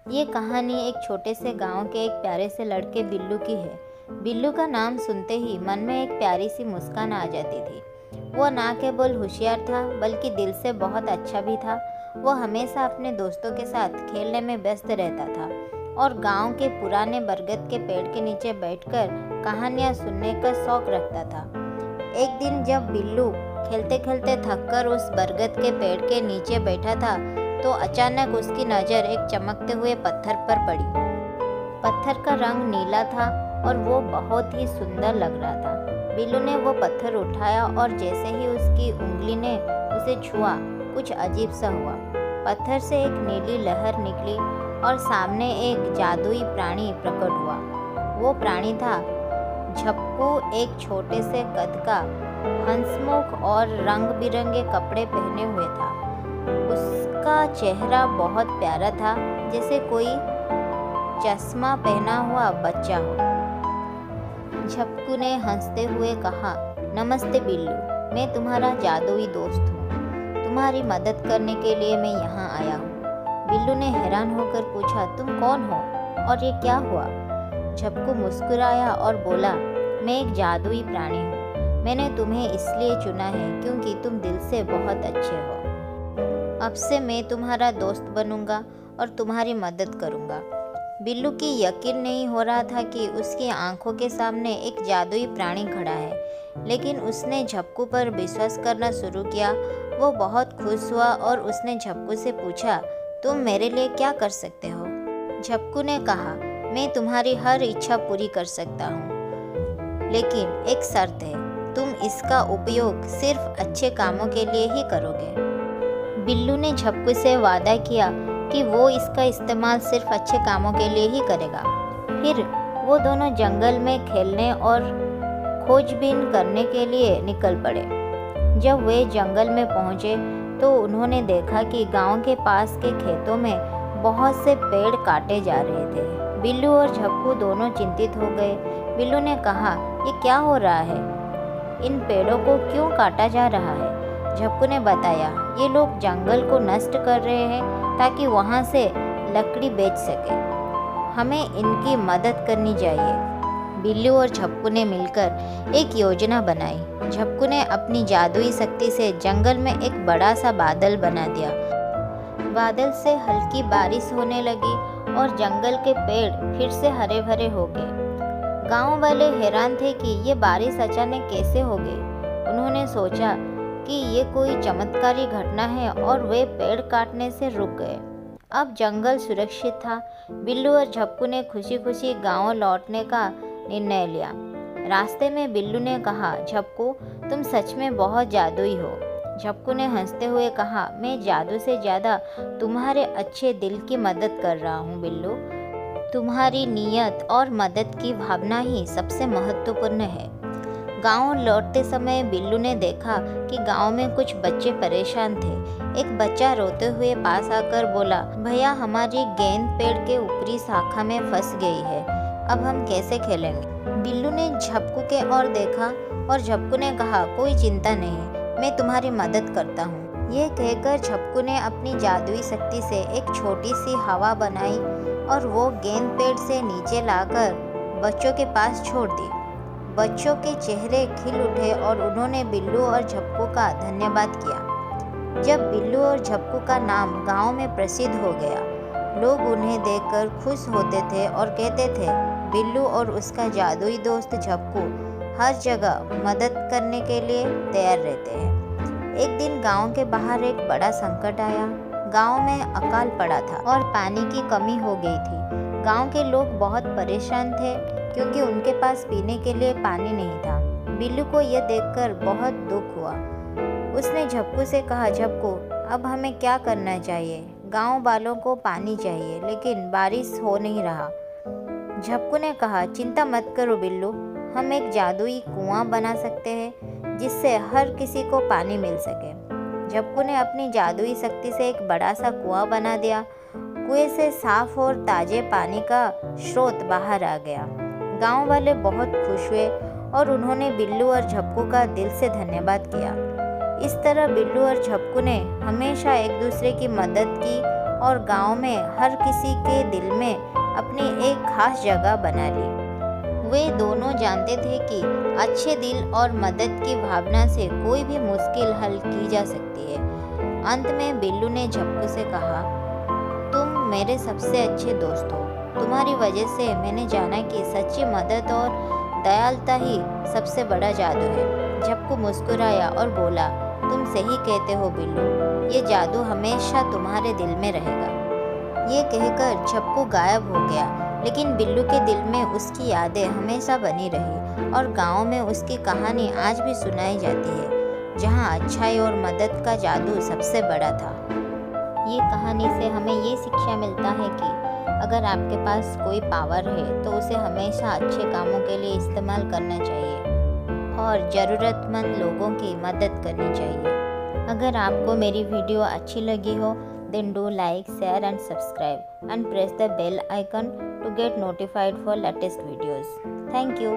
ये कहानी एक छोटे से गांव के एक प्यारे से लड़के बिल्लू की है। बिल्लू का नाम सुनते ही मन में एक प्यारी सी मुस्कान आ जाती थी। वो ना केवल होशियार था बल्कि दिल से बहुत अच्छा भी था। वो हमेशा अपने दोस्तों के साथ खेलने में व्यस्त रहता था और गांव के पुराने बरगद के पेड़ के नीचे बैठकर कहानियां सुनने का शौक रखता था। एक दिन जब बिल्लू खेलते खेलते थककर उस बरगद के पेड़ के नीचे बैठा था तो अचानक उसकी नज़र एक चमकते हुए पत्थर पर पड़ी। पत्थर का रंग नीला था और वो बहुत ही सुंदर लग रहा था। बिल्लू ने वो पत्थर उठाया और जैसे ही उसकी उंगली ने उसे छुआ कुछ अजीब सा हुआ। पत्थर से एक नीली लहर निकली और सामने एक जादुई प्राणी प्रकट हुआ। वो प्राणी था झप्पू, एक छोटे से कद का हंसमुख और रंग बिरंगे कपड़े पहने हुए था। उसका चेहरा बहुत प्यारा था, जैसे कोई चश्मा पहना हुआ बच्चा हो। झप्पू ने हंसते हुए कहा, नमस्ते बिल्लू, मैं तुम्हारा जादुई दोस्त हूँ। तुम्हारी मदद करने के लिए मैं यहाँ आया हूँ। बिल्लू ने हैरान होकर पूछा, तुम कौन हो और ये क्या हुआ? झप्पू मुस्कुराया और बोला, मैं एक जादुई प्राणी हूँ। मैंने तुम्हें इसलिए चुना है क्योंकि तुम दिल से बहुत अच्छे हो। अब से मैं तुम्हारा दोस्त बनूंगा और तुम्हारी मदद करूंगा। बिल्लू की यकीन नहीं हो रहा था कि उसकी आंखों के सामने एक जादुई प्राणी खड़ा है, लेकिन उसने झप्पू पर विश्वास करना शुरू किया। वो बहुत खुश हुआ और उसने झप्पू से पूछा, तुम मेरे लिए क्या कर सकते हो? झप्पू ने कहा, मैं तुम्हारी हर इच्छा पूरी कर सकता हूँ, लेकिन एक शर्त है, तुम इसका उपयोग सिर्फ अच्छे कामों के लिए ही करोगे। बिल्लू ने झप्पू से वादा किया कि वो इसका इस्तेमाल सिर्फ अच्छे कामों के लिए ही करेगा। फिर वो दोनों जंगल में खेलने और खोजबीन करने के लिए निकल पड़े। जब वे जंगल में पहुंचे तो उन्होंने देखा कि गांव के पास के खेतों में बहुत से पेड़ काटे जा रहे थे। बिल्लू और झप्पू दोनों चिंतित हो गए। बिल्लू ने कहा, ये क्या हो रहा है? इन पेड़ों को क्यों काटा जा रहा है? झप्पू ने बताया, ये लोग जंगल को नष्ट कर रहे हैं ताकि वहाँ से लकड़ी बेच सके। हमें इनकी मदद करनी चाहिए। बिल्लू और झप्पू ने मिलकर एक योजना बनाई। झप्पू ने अपनी जादुई शक्ति से जंगल में एक बड़ा सा बादल बना दिया। बादल से हल्की बारिश होने लगी और जंगल के पेड़ फिर से हरे भरे हो गए। गांव वाले हैरान थे कि ये बारिश अचानक कैसे हो गई। उन्होंने सोचा कि ये कोई चमत्कारी घटना है और वे पेड़ काटने से रुक गए। अब जंगल सुरक्षित था। बिल्लू और झप्पू ने खुशी खुशी गांव लौटने का निर्णय लिया। रास्ते में बिल्लू ने कहा, झप्पू, तुम सच में बहुत जादुई हो। झप्पू ने हंसते हुए कहा, मैं जादू से ज़्यादा तुम्हारे अच्छे दिल की मदद कर रहा हूँ बिल्लू। तुम्हारी नीयत और मदद की भावना ही सबसे महत्वपूर्ण है। गांव लौटते समय बिल्लू ने देखा कि गांव में कुछ बच्चे परेशान थे। एक बच्चा रोते हुए पास आकर बोला, भैया, हमारी गेंद पेड़ के ऊपरी शाखा में फंस गई है, अब हम कैसे खेलेंगे? बिल्लू ने झप्पू के ओर देखा और झप्पू ने कहा, कोई चिंता नहीं, मैं तुम्हारी मदद करता हूँ। ये कहकर झप्पू ने अपनी जादुई शक्ति से एक छोटी सी हवा बनाई और वो गेंद पेड़ से नीचे लाकर बच्चों के पास छोड़ दी। बच्चों के चेहरे खिल उठे और उन्होंने बिल्लू और झप्पू का धन्यवाद किया। जब बिल्लू और झप्पू का नाम गांव में प्रसिद्ध हो गया, लोग उन्हें देखकर खुश होते थे और कहते थे, बिल्लू और उसका जादुई दोस्त झप्पू हर जगह मदद करने के लिए तैयार रहते हैं। एक दिन गांव के बाहर एक बड़ा संकट आया। गांव में अकाल पड़ा था और पानी की कमी हो गई थी। गांव के लोग बहुत परेशान थे क्योंकि उनके पास पीने के लिए पानी नहीं था। बिल्लू को यह देखकर बहुत दुख हुआ। उसने झप्पू से कहा, झप्पू, अब हमें क्या करना चाहिए? गांव वालों को पानी चाहिए लेकिन बारिश हो नहीं रहा। झप्पू ने कहा, चिंता मत करो बिल्लू, हम एक जादुई कुआं बना सकते हैं जिससे हर किसी को पानी मिल सके। झप्पू ने अपनी जादुई शक्ति से एक बड़ा सा कुआं बना दिया। कुएं से साफ और ताजे पानी का स्रोत बाहर आ गया। गांव वाले बहुत खुश हुए और उन्होंने बिल्लू और झप्पू का दिल से धन्यवाद किया। इस तरह बिल्लू और झप्पू ने हमेशा एक दूसरे की मदद की और गांव में हर किसी के दिल में अपनी एक खास जगह बना ली। वे दोनों जानते थे कि अच्छे दिल और मदद की भावना से कोई भी मुश्किल हल की जा सकती है। अंत में बिल्लू ने झप्पू से कहा, तुम मेरे सबसे अच्छे दोस्त हो। तुम्हारी वजह से मैंने जाना कि सच्ची मदद और दयालुता ही सबसे बड़ा जादू है। झप्पू मुस्कुराया और बोला, तुम सही कहते हो बिल्लू, ये जादू हमेशा तुम्हारे दिल में रहेगा। ये कहकर झप्पू गायब हो गया, लेकिन बिल्लू के दिल में उसकी यादें हमेशा बनी रही और गांव में उसकी कहानी आज भी सुनाई जाती है, जहां अच्छाई और मदद का जादू सबसे बड़ा था। ये कहानी से हमें ये शिक्षा मिलता है कि अगर आपके पास कोई पावर है तो उसे हमेशा अच्छे कामों के लिए इस्तेमाल करना चाहिए और ज़रूरतमंद लोगों की मदद करनी चाहिए। अगर आपको मेरी वीडियो अच्छी लगी हो, then do like, share and subscribe and press the bell icon to get notified for latest videos. Thank you.